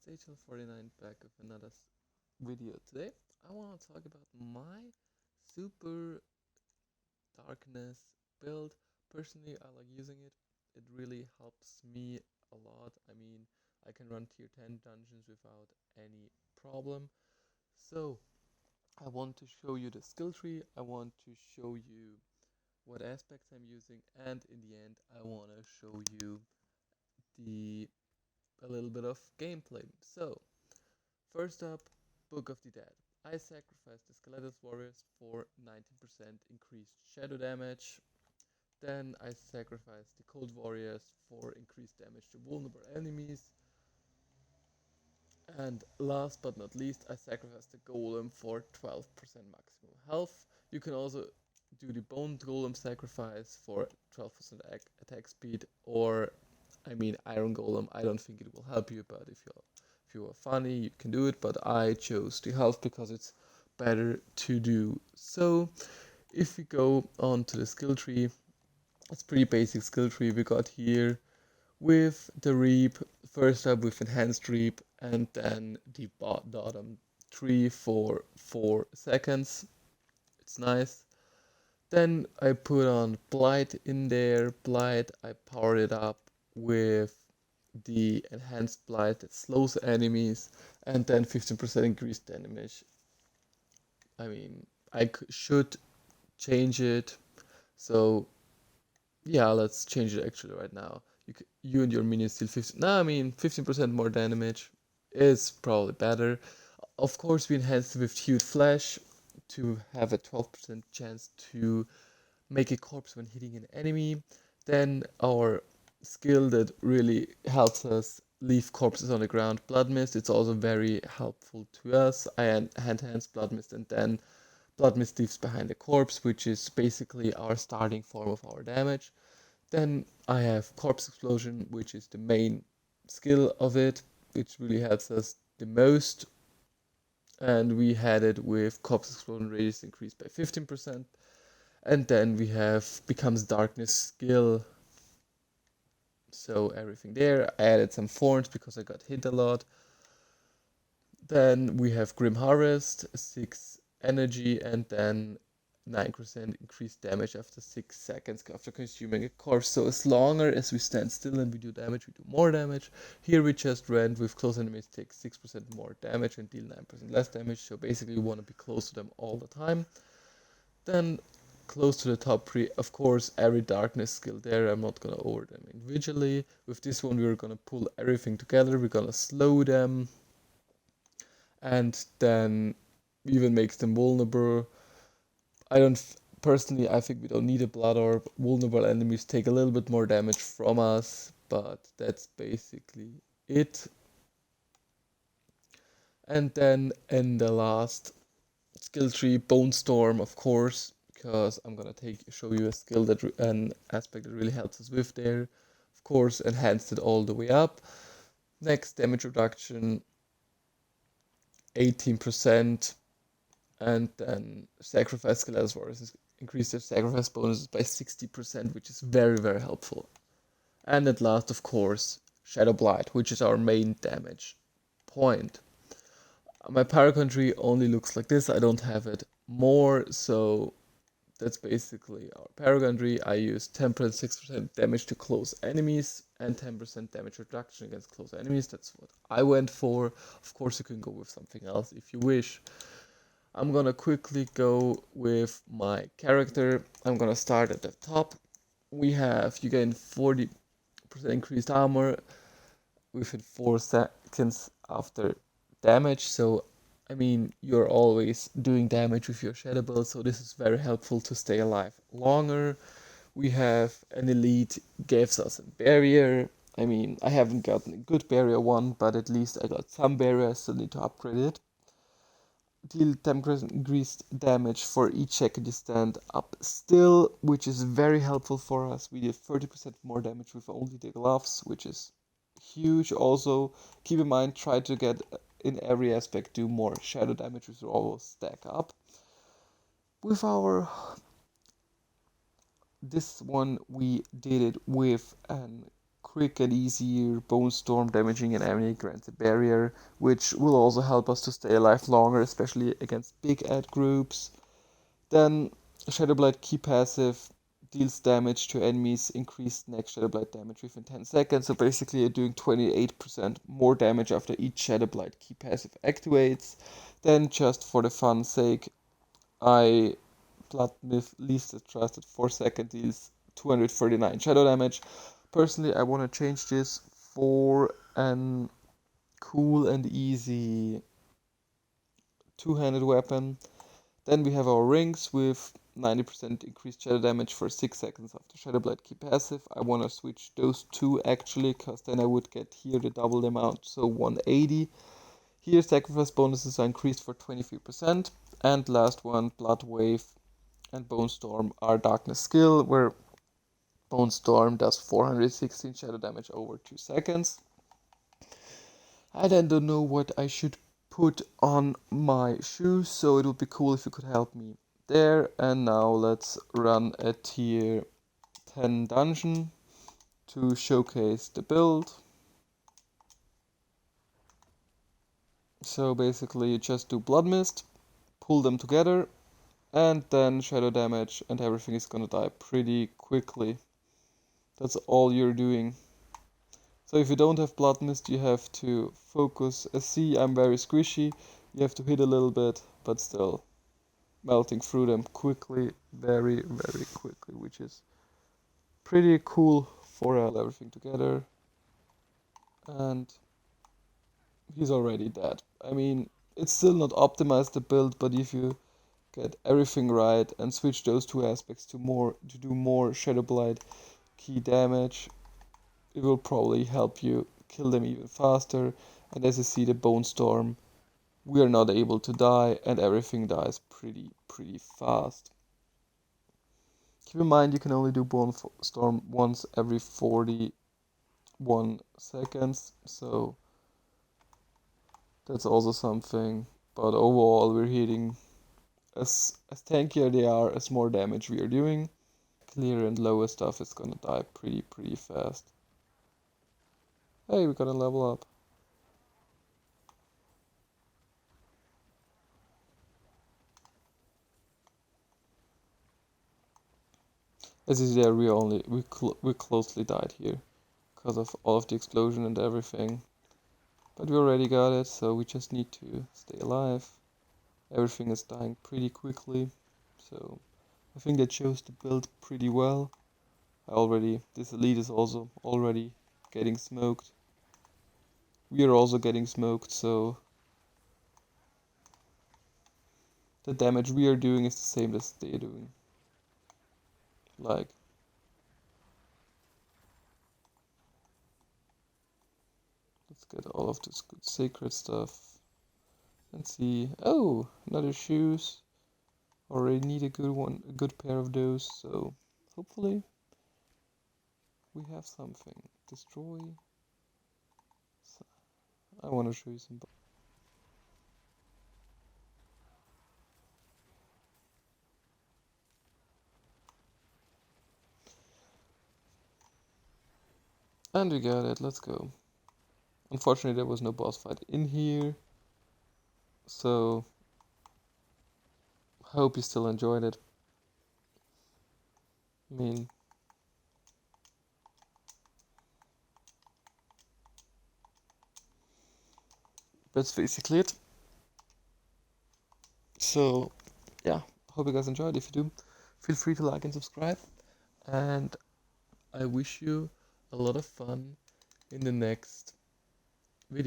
HL49 back with another video. Today I want to talk about my super darkness build. Personally, I like using it. It really helps me a lot. I can run tier 10 dungeons without any problem. So, I want to show you the skill tree. I want to show you what aspects I'm using, and in the end, I want to show you the a little bit of gameplay. So, first up, Book of the Dead. I sacrificed the Skeletal Warriors for 19% increased shadow damage. Then I sacrificed the Cold Warriors for increased damage to vulnerable enemies. And last but not least, I sacrificed the Golem for 12% maximum health. You can also do the Bone Golem sacrifice for 12% attack speed, or Iron Golem. I don't think it will help you, but if you are funny, you can do it. But I chose the health because it's better to do. So if we go on to the skill tree, it's pretty basic skill tree we got here with the Reap, first up with Enhanced Reap, and then the bottom tree for 4 seconds. It's nice. Then I put on Blight in there. Blight, I powered it up with the Enhanced Blight that slows enemies, and then 15% increased damage. I should change it. So yeah, let's change it actually right now. You and your minions deal 15. No, 15% more damage is probably better. Of course, we enhanced it with Hued Flash to have a 12% chance to make a corpse when hitting an enemy. Then our skill that really helps us leave corpses on the ground, Blood Mist. It's also very helpful to us. I enhanced Blood Mist, and then Blood Mist leaves behind a corpse, which is basically our starting form of our damage. Then I have Corpse Explosion, which is the main skill of it, which really helps us the most. And we had it with Corpse Explosion radius increased by 15%. And then we have Becomes Darkness skill. So everything there. I added some thorns because I got hit a lot. Then we have Grim Harvest, 6 energy, and then 9% increased damage after 6 seconds after consuming a corpse. So as longer as we stand still and we do damage, we do more damage. Here we just ran with close enemies take 6% more damage and deal 9% less damage. So basically you want to be close to them all the time. Then close to the top 3, of course, every darkness skill there. I'm not going to over them individually. With this one we're going to pull everything together. We're going to slow them, and then even makes them vulnerable. I don't personally. I think we don't need a blood orb. Vulnerable enemies take a little bit more damage from us, but that's basically it. And then in the last skill tree, Bone Storm, of course, because I'm gonna show you a skill an aspect that really helps us with there. Of course, enhanced it all the way up. Next, damage reduction, 18%. And then sacrifice Skeletal Warriors increase their sacrifice bonuses by 60%, which is very, very helpful. And at last, of course, Shadow Blight, which is our main damage point. My Paragon tree only looks like this. I don't have it more, so that's basically our Paragon tree. I use 10% 6% damage to close enemies and 10% damage reduction against close enemies. That's what I went for. Of course, you can go with something else if you wish. I'm gonna quickly go with my character. I'm gonna start at the top. You gain 40% increased armor within 4 seconds after damage. So, you're always doing damage with your shadow build, so this is very helpful to stay alive longer. We have an elite, gives us a barrier. I haven't gotten a good barrier one, but at least I got some barrier. I still need to upgrade it. Deal 10% increased damage for each second you stand up still, which is very helpful for us. We did 30% more damage with only the gloves, which is huge. Also, keep in mind, try to get in every aspect do more shadow damage, which will always stack up. With this one we did it with an quick and easier. Bone Storm damaging an enemy grants a barrier, which will also help us to stay alive longer, especially against big ad groups. Then Shadowblight key passive deals damage to enemies, increased next Shadowblight damage within 10 seconds. So basically you're doing 28% more damage after each Shadowblight key passive activates. Then just for the fun's sake, I Blood Myth Least Trusted 4 second deals 239 shadow damage. Personally, I want to change this for an cool and easy two-handed weapon. Then we have our rings with 90% increased shadow damage for 6 seconds after Shadowblight key passive. I want to switch those two actually, because then I would get here the double amount, so 180. Here sacrifice bonuses are increased for 23%. And last one, Blood Wave and Bone Storm are Darkness skill, where Bone Storm does 416 shadow damage over 2 seconds. I then don't know what I should put on my shoes, so it would be cool if you could help me there. And now let's run a tier 10 dungeon to showcase the build. So basically you just do Blood Mist, pull them together, and then shadow damage, and everything is gonna die pretty quickly. That's all you're doing. So if you don't have Blood Mist, you have to focus. See, I'm very squishy. You have to hit a little bit, but still melting through them quickly, very, very quickly, which is pretty cool for everything together. And he's already dead. I mean, it's still not optimized the build, but if you get everything right and switch those two aspects to do more Shadowblight key damage, it will probably help you kill them even faster. And as you see, the Bone Storm, we are not able to die, and everything dies pretty fast. Keep in mind you can only do Bone Storm once every 41 seconds, so that's also something. But overall we're hitting, as tankier they are, as more damage we are doing. Clear and lower stuff is gonna die pretty fast. Hey, we gotta level up. As you see there, we closely died here because of all of the explosion and everything. But we already got it, so we just need to stay alive. Everything is dying pretty quickly, so I think that shows the build pretty well. This elite is also already getting smoked. We are also getting smoked, so the damage we are doing is the same as they are doing. Like, let's get all of this good sacred stuff and see. Oh, another shoes. Already need a good pair of those, so hopefully we have something. Destroy. I want to show you some. And we got it, let's go. Unfortunately, there was no boss fight in here, so hope you still enjoyed it. I mean, that's basically it. So, yeah, hope you guys enjoyed. If you do, feel free to like and subscribe, and I wish you a lot of fun in the next video.